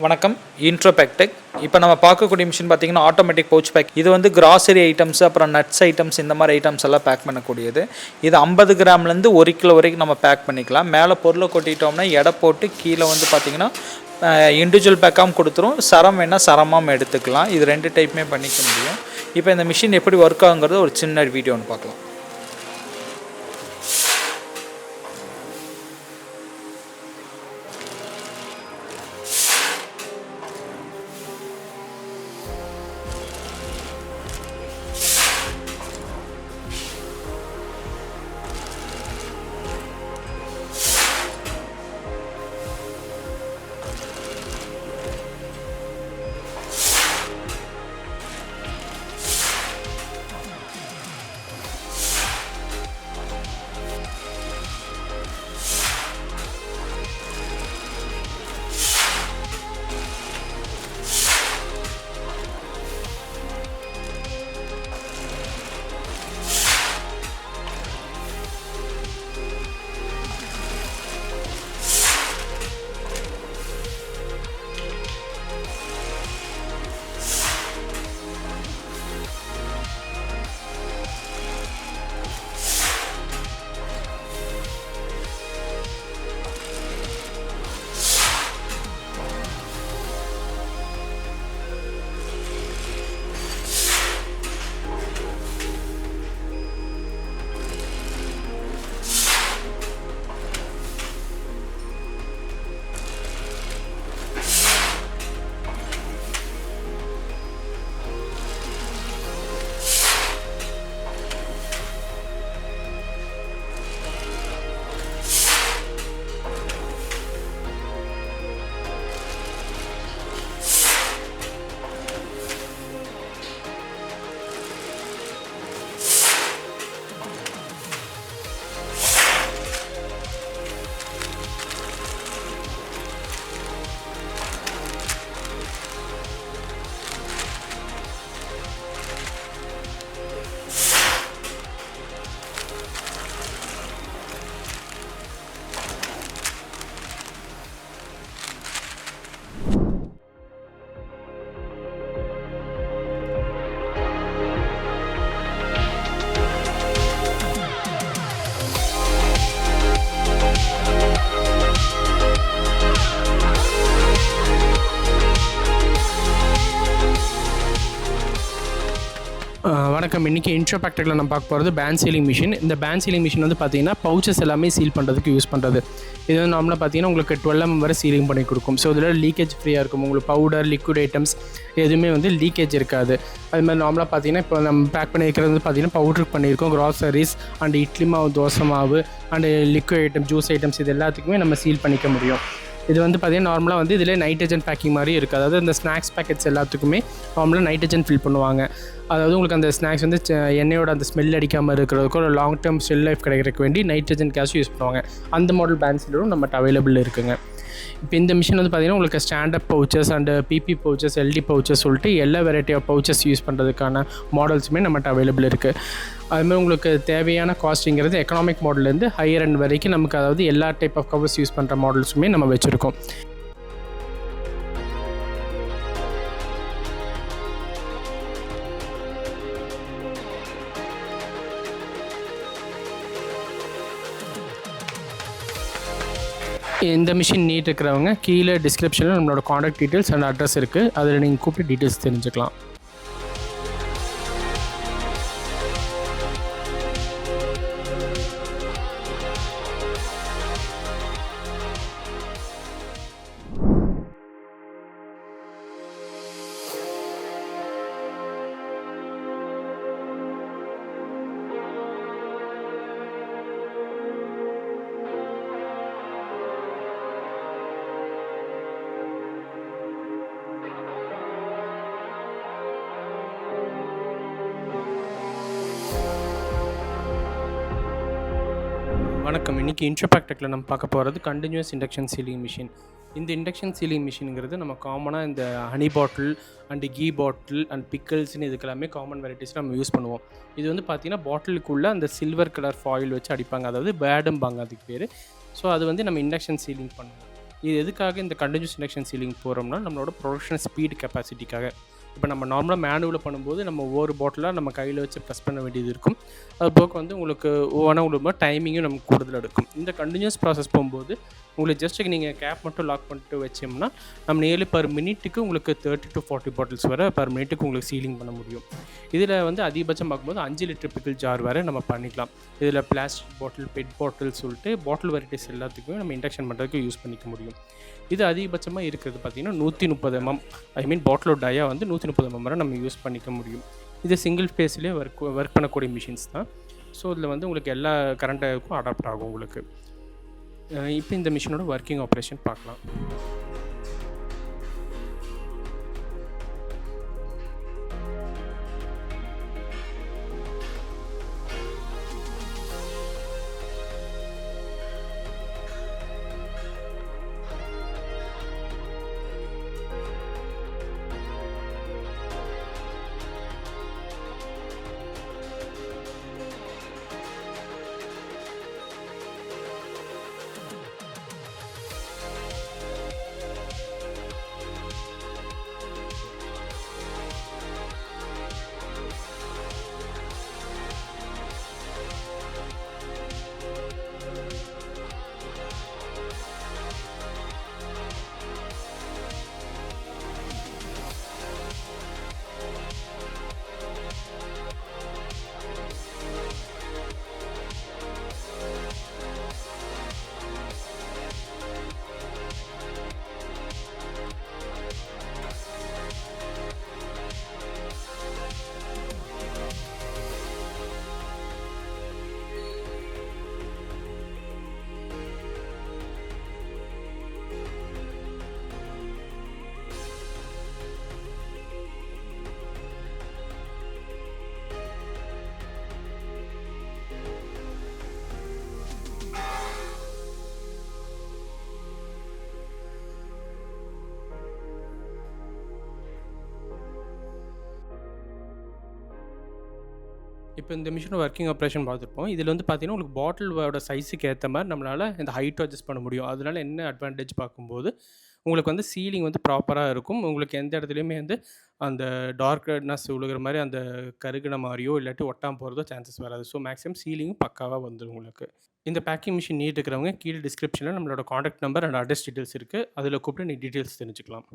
வணக்கம் intro Pactec. இப்போ நம்ம பார்க்கக்கூடிய மிஷின் பார்த்தீங்கன்னா ஆட்டோமேட்டிக் பவுச் பேக். இது வந்து கிராசரி ஐட்டம்ஸ் அப்புறம் நட்ஸ் ஐட்டம்ஸ் இந்த மாதிரி ஐட்டம்ஸ் எல்லாம் பேக் பண்ணக்கூடியது. இது 50 கிராம்லேருந்து 1 கிலோ வரைக்கும் நம்ம பேக் பண்ணிக்கலாம். மேலே பொருளை கொட்டிட்டோம்னா எடை போட்டு கீழே வந்து பார்த்தீங்கன்னா இண்டிவிஜுவல் பேக்காகவும் கொடுத்துரும். சரம் வேணால் சரமாகவும் எடுத்துக்கலாம். இது 2 டைப்புமே பண்ணிக்க முடியும். இப்போ இந்த மிஷின் எப்படி ஒர்க் ஆகுங்கிறது ஒரு சின்ன வீடியோ ஒன்று பார்க்கலாம். வணக்கம். இன்றைக்கி இன்ட்ரோ Pactecல நம்ம பார்க்க போகிறது பேண்ட் சீலிங் மிஷின். இந்த பேண்ட் சீலிங் மிஷின் வந்து பார்த்திங்கன்னா பவுச்சஸ் எல்லாமே சீல் பண்ணுறதுக்கு யூஸ் பண்ணுறது. இது வந்து நார்மலாக பார்த்திங்கன்னா உங்களுக்கு 12 mm வரை சீலிங் பண்ணி கொடுக்கும். ஸோ இதில் லீக்கேஜ் ஃப்ரீயாக இருக்கும். உங்களுக்கு பவுடர் லிக்விட் ஐட்டம்ஸ் எதுவுமே வந்து லீக்கேஜ் இருக்காது. அது மாதிரி நார்மலாக பார்த்திங்கன்னா இப்போ நம்ம பேக் பண்ணி வைக்கிறது வந்து பார்த்திங்கன்னா பவுடருக்கு பண்ணியிருக்கோம். க்ராசரிஸ் அண்ட் இட்லி மாவு, தோசை மாவு and liquid item, juice items இது எல்லாத்துக்குமே நம்ம சீல் பண்ணிக்க முடியும். இது வந்து பார்த்திங்கன்னா நார்மலாக வந்து இதில் நைட்ரஜன் பேக்கிங் மாதிரி இருக்குது. அதாவது இந்த ஸ்நாக்ஸ் பேக்கெட்ஸ் எல்லாத்துக்குமே நார்மலாக நைட்ரஜன் ஃபில் பண்ணுவாங்க. அதாவது உங்களுக்கு அந்த ஸ்நாக்ஸ் வந்து எண்ணெயோட அந்த ஸ்மெல் அடிக்காமல் இருக்கிறதுக்கு ஒரு லாங் டேர்ம் ஷெல் லைஃப் கிடைக்கிறதுக்கு வேண்டி நைட்ரஜன் கேஸ் யூஸ் பண்ணுவாங்க. அந்த மாடல் பேண்ட் சீலரும் நம்மகிட்ட அவைலபிள் இருக்குங்க. இப்போ இந்த மிஷின் வந்து பார்த்திங்கன்னா உங்களுக்கு stand up pouches and PP pouches, LD pouches சொல்லிட்டு எல்லா வெரைட்டி ஆஃப் பவுச்சஸ் யூஸ் பண்ணுறதுக்கான மாடல்ஸுமே நம்மகிட்ட அவைலபிள் இருக்குது. அதுமாதிரி உங்களுக்கு தேவையான காஸ்டிங்கிறது எக்கனாமிக் மாடல்லேருந்து ஹையர் அண்ட் வரைக்கும் நமக்கு அதாவது எல்லா டைப் ஆஃப் கவர்ஸ் யூஸ் பண்ணுற மாடல்ஸுமே நம்ம வச்சுருக்கோம். இந்த மிஷின் நீட் இருக்கிறவங்க கீழே டிஸ்கிரிப்ஷனில் நம்மளோட காண்டாக்ட் டீட்டெயில்ஸ் அண்ட் அட்ரஸ் இருக்குது. அதில் நீங்கள் கூப்பிட்டு டீட்டெயில்ஸ் தெரிஞ்சுக்கலாம். வணக்கம். இன்றைக்கி இன்ட்ரோ Pactecல நம்ம பார்க்க போகிறது கண்டினியூஸ் இண்டக்ஷன் சீலிங் மிஷின். இந்த இண்டக்ஷன் சீலிங் மிஷினுங்கிறது நம்ம காமனாக இந்த honey bottle and ghee bottle and பிக்கிள்ஸ்னு இதுக்கெல்லாமே காமன் வெரைட்டிஸ் நம்ம யூஸ் பண்ணுவோம். இது வந்து பார்த்திங்கன்னா பாட்டிலுக்குள்ளே அந்த சில்வர் கலர் ஃபாயில் வச்சு அடிப்பாங்க, அதாவது பேடும்பாங்க அதுக்கு பேர். ஸோ அது வந்து நம்ம இண்டக்ஷன் சீலிங் பண்ணுவோம். இது எதுக்காக இந்த கண்டினியூஸ் இண்டக்ஷன் சீலிங் போகிறோம்னா நம்மளோட ப்ரொடக்ஷன் ஸ்பீட் கெப்பாசிட்டிக்காக. இப்போ நம்ம நார்மலாக மேனுவலில் பண்ணும்போது நம்ம ஒவ்வொரு பாட்டிலாக நம்ம கையில் வச்சு ப்ரெஸ் பண்ண வேண்டியது இருக்கும். அது போக வந்து உங்களுக்கு ஒவ்வொன்றா உங்களுக்கு டைமிங்கும் நமக்கு கூடுதல் எடுக்கும். இந்த கண்டினியூஸ் ப்ராசஸ் போகும்போது உங்களுக்கு ஜஸ்ட்டு நீங்கள் கேப் மட்டும் லாக் பண்ணிட்டு வச்சோம்னா நம்ம நியர்லி பர் மினிட்டுக்கு உங்களுக்கு 30 to 40 பாட்டில்ஸ் வரை பர் மினிட்டுக்கு உங்களுக்கு சீலிங் பண்ண முடியும். இதில் வந்து அதிகபட்சம் பார்க்கும்போது 5 லிட்டர் பிக்கிள் ஜார் வரை நம்ம பண்ணிக்கலாம். இதில் பிளாஸ்டிக் பாட்டில், பெட் பாட்டில் சொல்லிட்டு பாட்டில் வெரைட்டிஸ் எல்லாத்துக்குமே நம்ம இண்டக்ஷன் பண்ணுறதுக்கு யூஸ் பண்ணிக்க முடியும். இது அதிகபட்சமாக இருக்கிறது பார்த்திங்கன்னா 130 mm, ஐ மீன் பாட்டிலோட டயா வந்து 130 mm வரை நம்ம யூஸ் பண்ணிக்க முடியும். இது சிங்கிள் ஃபேஸ்லேயே ஒர்க் பண்ணக்கூடிய மிஷின்ஸ் தான். ஸோ இதில் வந்து உங்களுக்கு எல்லா கரண்ட்டுக்கும் அடாப்ட் ஆகும் உங்களுக்கு. இப்போ இந்த மிஷினோட ஒர்க்கிங் ஆப்ரேஷன் பார்க்கலாம். இப்போ இந்த மிஷினோட ஒர்க்கிங் ஆப்ரேஷன் பார்த்துருப்போம். இதில் வந்து பார்த்தீங்கன்னா உங்களுக்கு பாட்டிலோட சைஸுக்கு ஏற்ற மாதிரி நம்மளால் இந்த ஹைட்டும் அட்ஜஸ்ட் பண்ண முடியும். அதனால என்ன அட்வான்டேஜ் பார்க்கும்போது உங்களுக்கு வந்து சீலிங் வந்து ப்ராப்பராக இருக்கும். உங்களுக்கு எந்த இடத்துலையுமே வந்து அந்த டார்க் ரெட்னஸ் விழுகிற மாதிரி அந்த கருகின மாதிரியோ இல்லாட்டி ஒட்டாமல் போகிறதோ சான்சஸ் வராது. ஸோ மேக்ஸிமம் சீலிங்கும் பக்காவாக வந்துடும் உங்களுக்கு. இந்த பேக்கிங் மிஷின் நீட் இருக்கிறவங்க கீழே டிஸ்கிரிப்ஷனில் நம்மளோட contact number and address details இருக்குது. அதில் கூப்பிட்டு நீ டீட்டெயில்ஸ் தெரிஞ்சுக்கலாம்.